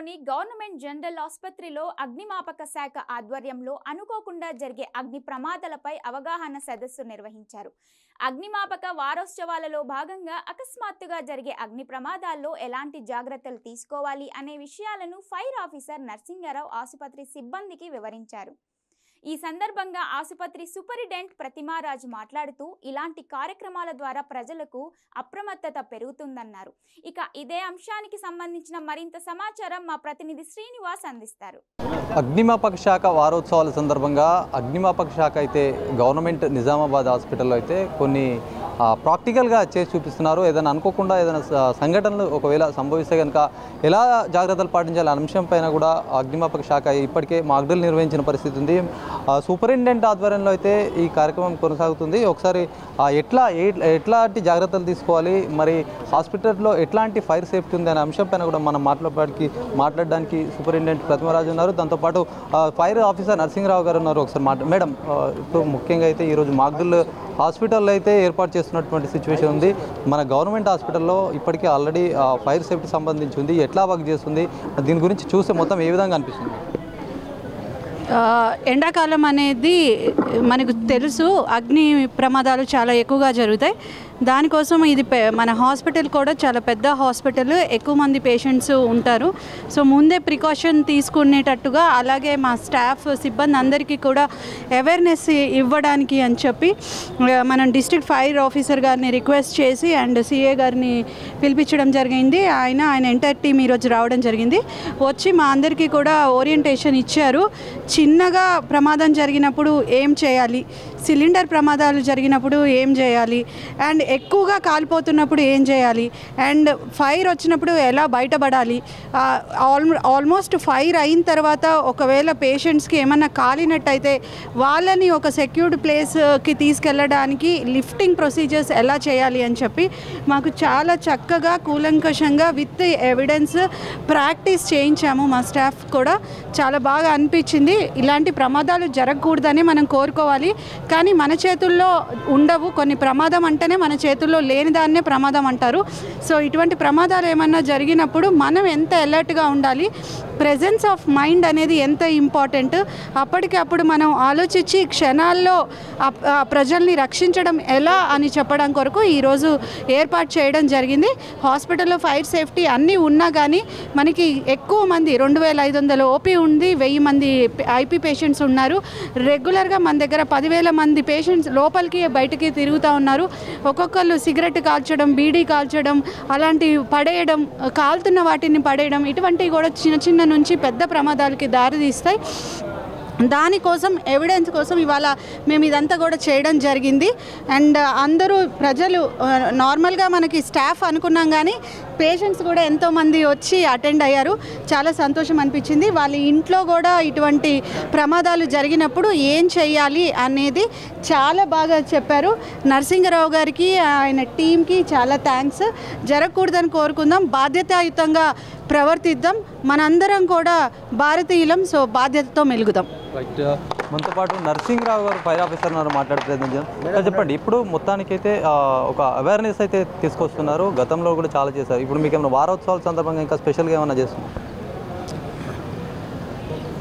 నగరంలోని government general ఆసుపత్రిలో అగ్నిమాపక శాఖ ఆధ్వర్యంలో అనుకోకుండా జరిగే అగ్ని ప్రమాదాలపై అవగాహన సదస్సు నిర్వహించారు. అగ్నిమాపక వారోత్సవాలలో భాగంగా అకస్మాత్తుగా జరిగే అగ్ని ప్రమాదాల్లో ఎలాంటి జాగ్రత్తలు తీసుకోవాలి అనే విషయాలను ఫైర్ ఆఫీసర్ నర్సింగారావు ఆసుపత్రి సిబ్బందికి వివరించారు. ఈ సందర్భంగా ఆసుపత్రి సూపరింటెండెంట్ ప్రతిమారాజు మాట్లాడుతూ ఇలాంటి కార్యక్రమాల ద్వారా ప్రజలకు అప్రమత్తత పెరుగుతుందన్నారు. ఇక ఇదే అంశానికి సంబంధించిన మరింత సమాచారం మా ప్రతినిధి శ్రీనివాస్ అందిస్తారు. అగ్నిమాపక శాఖ వారోత్సవాల సందర్భంగా అగ్నిమాపక శాఖ అయితే గవర్నమెంట్ నిజామాబాద్ హాస్పిటల్లో అయితే కొన్ని ప్రాక్టికల్గా చేసి చూపిస్తున్నారు. ఏదైనా అనుకోకుండా ఏదైనా సంఘటనలు ఒకవేళ సంభవిస్తే కనుక ఎలా జాగ్రత్తలు పాటించాలి అనే అంశం పైన కూడా అగ్నిమాపక శాఖ ఇప్పటికే మాక్ డ్రిల్ నిర్వహించిన పరిస్థితి ఉంది. సూపరింటెండెంట్ ఆధ్వర్యంలో అయితే ఈ కార్యక్రమం కొనసాగుతుంది. ఒకసారి ఎట్లాంటి జాగ్రత్తలు తీసుకోవాలి, మరి హాస్పిటల్లో ఎట్లాంటి ఫైర్ సేఫ్టీ ఉంది అనే అంశం పైన కూడా మనం మాట్లాడడానికి సూపరింటెండెంట్ ప్రతిమరాజు ఉన్నారు. దాంతోపాటు ఫైర్ ఆఫీసర్ నర్సింగరావు గారు ఉన్నారు. ఒకసారి మేడం, ఇప్పుడు ముఖ్యంగా అయితే ఈరోజు మాక్ డ్రిల్ హాస్పిటల్లో అయితే ఏర్పాటు చేస్తున్నటువంటి సిచ్యువేషన్ ఉంది. మన గవర్నమెంట్ హాస్పిటల్లో ఇప్పటికే ఆల్రెడీ ఫైర్ సేఫ్టీ సంబంధించి ఉంది, ఎట్లా వర్క్ చేస్తుంది, దీని గురించి చూస్తే మొత్తం ఏ విధంగా అనిపిస్తుంది? ఎండాకాలం అనేది మనకు తెలుసు, అగ్ని ప్రమాదాలు చాలా ఎక్కువగా జరుగుతాయి. దానికోసం ఇది మన హాస్పిటల్ కూడా చాలా పెద్ద హాస్పిటల్, ఎక్కువ మంది పేషెంట్స్ ఉంటారు. సో ముందే ప్రికాషన్ తీసుకునేటట్టుగా, అలాగే మా స్టాఫ్ సిబ్బంది అందరికీ కూడా అవేర్నెస్ ఇవ్వడానికి అని చెప్పి మనం డిస్ట్రిక్ట్ ఫైర్ ఆఫీసర్ గారిని రిక్వెస్ట్ చేసి అండ్ సిఏ గారిని పిలిపించడం జరిగింది. ఆయన ఎంటైర్ టీమ్ ఈరోజు రావడం జరిగింది. వచ్చి మా అందరికీ కూడా ఓరియంటేషన్ ఇచ్చారు. చిన్నగా ప్రమాదం జరిగినప్పుడు ఏం చేయాలి, సిలిండర్ ప్రమాదాలు జరిగినప్పుడు ఏం చేయాలి, అండ్ ఎక్కువగా కాలిపోతున్నప్పుడు ఏం చేయాలి, అండ్ ఫైర్ వచ్చినప్పుడు ఎలా బయటపడాలి. ఆల్మోస్ట్ ఫైర్ అయిన తర్వాత ఒకవేళ పేషెంట్స్కి ఏమన్నా కాలినట్టయితే వాళ్ళని ఒక సెక్యూర్డ్ ప్లేస్కి తీసుకెళ్ళడానికి లిఫ్టింగ్ ప్రొసీజర్స్ ఎలా చేయాలి అని చెప్పి మాకు చాలా చక్కగా కూలంకషంగా విత్ ఎవిడెన్స్ ప్రాక్టీస్ చేయించాము. మా స్టాఫ్ కూడా చాలా బాగా అనిపించింది. ఇలాంటి ప్రమాదాలు జరగకూడదని మనం కోరుకోవాలి, కానీ మన చేతుల్లో ఉండవు. కొన్ని ప్రమాదం అంటేనే మన చేతుల్లో లేని దాన్నే ప్రమాదం అంటారు. సో ఇటువంటి ప్రమాదాలు ఏమన్నా జరిగినప్పుడు మనం ఎంత అలర్ట్గా ఉండాలి, ప్రెజెన్స్ ఆఫ్ మైండ్ అనేది ఎంత ఇంపార్టెంట్. అప్పటికప్పుడు మనం ఆలోచించి క్షణాల్లో ప్రజల్ని రక్షించడం ఎలా అని చెప్పడం కొరకు ఈరోజు ఏర్పాటు చేయడం జరిగింది. హాస్పిటల్లో ఫైర్ సేఫ్టీ అన్నీ ఉన్నా కానీ మనకి ఎక్కువ మంది 2500 ఓపీ ఉంది, 1000 మంది ఐపీ పేషెంట్స్ ఉన్నారు. రెగ్యులర్గా మన దగ్గర 10,000 మంది పేషెంట్స్ లోపలికి బయటికి తిరుగుతూ ఉన్నారు. ఒక్కొక్కళ్ళు సిగరెట్ కాల్చడం, బీడీ కాల్చడం, అలాంటివి పడేయడం, కాలుతున్న వాటిని పడేయడం, ఇటువంటివి కూడా చిన్న చిన్న నుంచి పెద్ద ప్రమాదాలకి దారితీస్తాయి. దానికోసం ఎవిడెన్స్ కోసం ఇవాళ మేము ఇదంతా కూడా చేయడం జరిగింది. అండ్ అందరూ ప్రజలు నార్మల్గా మనకి స్టాఫ్ అనుకున్నాం, కానీ పేషెంట్స్ కూడా ఎంతోమంది వచ్చి అటెండ్ అయ్యారు. చాలా సంతోషం అనిపించింది. వాళ్ళ ఇంట్లో కూడా ఇటువంటి ప్రమాదాలు జరిగినప్పుడు ఏం చేయాలి అనేది చాలా బాగా చెప్పారు. నర్సింగరావు గారికి, ఆయన టీంకి చాలా థ్యాంక్స్. జరగకూడదని కోరుకుందాం, బాధ్యతాయుతంగా ప్రవర్తిద్దాం. మనందరం కూడా భారతీయులం, సో బాధ్యతతో మెలుగుదాం. రైట్, మనతో పాటు నర్సింగరావు గారు ఫైర్ ఆఫీసర్ మాట్లాడే ప్రయత్నం చేద్దాం. చెప్పండి, ఇప్పుడు మొత్తానికైతే ఒక అవేర్నెస్ అయితే తీసుకొస్తున్నారు, గతంలో కూడా చాలా చేశారు. ఇప్పుడు మీకు ఏమైనా వారోత్సవాల సందర్భంగా ఇంకా స్పెషల్గా ఏమైనా చేస్తున్నారు?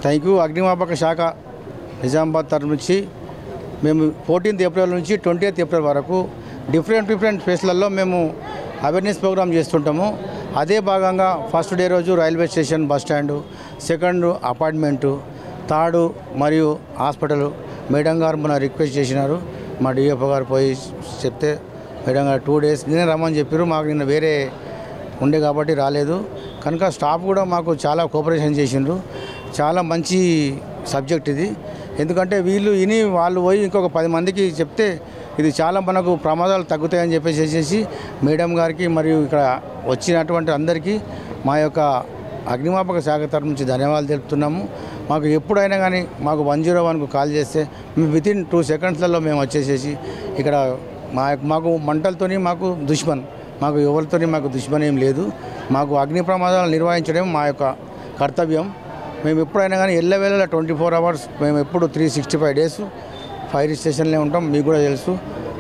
Thank you. అగ్నిమాపక శాఖ నిజామాబాద్ తరఫు నుంచి మేము 14th ఏప్రిల్ నుంచి 20th ఏప్రిల్ వరకు డిఫరెంట్ ప్లేస్లలో మేము అవేర్నెస్ ప్రోగ్రామ్ చేస్తుంటాము. అదే భాగంగా ఫస్ట్ డే రోజు railway station, bus stand, second apartment, third మరియు హాస్పిటల్. మేడం గారు మన రిక్వెస్ట్ చేసినారు, మా డిఎఫ్ఓ గారు పోయి చెప్తే మేడం గారు 2 days నిన్నే రమ్మని చెప్పారు. మాకు నిన్న వేరే ఉండే కాబట్టి రాలేదు. కనుక స్టాఫ్ కూడా మాకు చాలా కోఆపరేషన్ చేసిండ్రు. చాలా మంచి సబ్జెక్ట్ ఇది. ఎందుకంటే వీళ్ళు విని వాళ్ళు పోయి ఇంకొక 10 మందికి చెప్తే ఇది చాలా మనకు ప్రమాదాలు తగ్గుతాయని చెప్పేసి మేడం గారికి మరియు ఇక్కడ వచ్చినటువంటి అందరికీ మా యొక్క అగ్నిమాపక శాఖ తరఫు నుంచి ధన్యవాదాలు తెలుపుతున్నాము. మాకు ఎప్పుడైనా కానీ మాకు 101కు కాల్ చేస్తే మేము వితిన్ 2 secondsలలో మేము వచ్చేసేసి ఇక్కడ మాకు మంటలతోని మాకు ఎవరితోని మాకు దుష్మన్ ఏం లేదు. మాకు అగ్ని ప్రమాదాలు నిర్వహించడం మా యొక్క కర్తవ్యం. మేము ఎప్పుడైనా కానీ ఎల్లవేళలా 24 hours మేము ఎప్పుడు 365 days ఫైర్ స్టేషన్లో ఉంటాం. మీకు కూడా తెలుసు.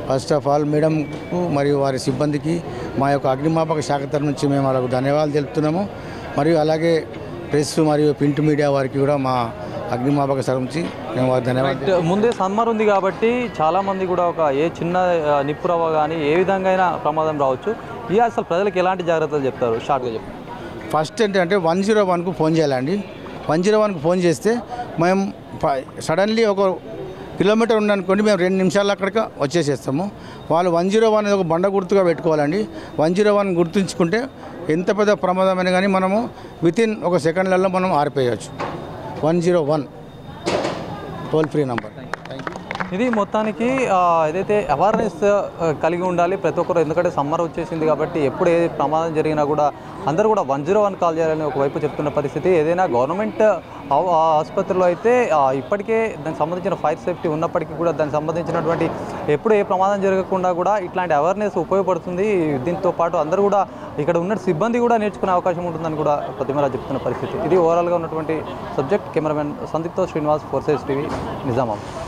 ఫస్ట్ ఆఫ్ ఆల్ మేడంకు మరియు వారి సిబ్బందికి మా యొక్క అగ్నిమాపక శాఖ తరఫు నుంచి మేము వాళ్ళకు ధన్యవాదాలు తెలుపుతున్నాము. మరియు అలాగే ప్రెస్ మరియు ప్రింట్ మీడియా వారికి కూడా మా అగ్నిమాపక శాఖ నుంచి మేము ధన్యవాదాలు. ముందే సమ్మర్ ఉంది కాబట్టి చాలామంది కూడా ఒక ఏ చిన్న నిప్పురవ్వ కానీ ఏ విధంగా అయినా ప్రమాదం రావచ్చు. ఇక అసలు ప్రజలకు ఎలాంటి జాగ్రత్తలు చెప్తారు షార్ట్గా చెప్పండి. ఫస్ట్ ఏంటంటే 101కు ఫోన్ చేయాలండి. 101కు ఫోన్ చేస్తే మేము సడన్లీ ఒక కిలోమీటర్ ఉందనుకోండి, మేము 2 నిమిషాల్లో అక్కడికి వచ్చేసేస్తాము. వాళ్ళు 101 అనేది ఒక బండ గుర్తుగా పెట్టుకోవాలండి. 101 గుర్తుంచుకుంటే ఎంత పెద్ద ప్రమాదమైన కానీ మనము వితిన్ ఒక సెకండ్లలో మనం ఆరిపోయవచ్చు. 101 టోల్ ఫ్రీ నంబర్. ఇది మొత్తానికి ఏదైతే అవేర్నెస్ కలిగి ఉండాలి ప్రతి ఒక్కరు. ఎందుకంటే సమ్మర్ వచ్చేసింది కాబట్టి ఎప్పుడు ఏ ప్రమాదం జరిగినా కూడా అందరూ కూడా 101 కాల్ చేయాలని ఒకవైపు చెప్తున్న పరిస్థితి. ఏదైనా గవర్నమెంట్ ఆసుపత్రిలో అయితే ఇప్పటికే దానికి సంబంధించిన ఫైర్ సేఫ్టీ ఉన్నప్పటికీ కూడా దానికి సంబంధించినటువంటి ఎప్పుడు ఏ ప్రమాదం జరగకుండా కూడా ఇట్లాంటి అవేర్నెస్ ఉపయోగపడుతుంది. దీంతో పాటు అందరూ కూడా ఇక్కడ ఉన్న సిబ్బంది కూడా నేర్చుకునే అవకాశం ఉంటుందని కూడా ప్రతిమరాజు చెప్తున్న పరిస్థితి. ఇది ఓవరాల్గా ఉన్నటువంటి సబ్జెక్ట్. కెమెరామెన్ సందీప్తో శ్రీనివాస్, 4 Sides TV, నిజామాబాద్.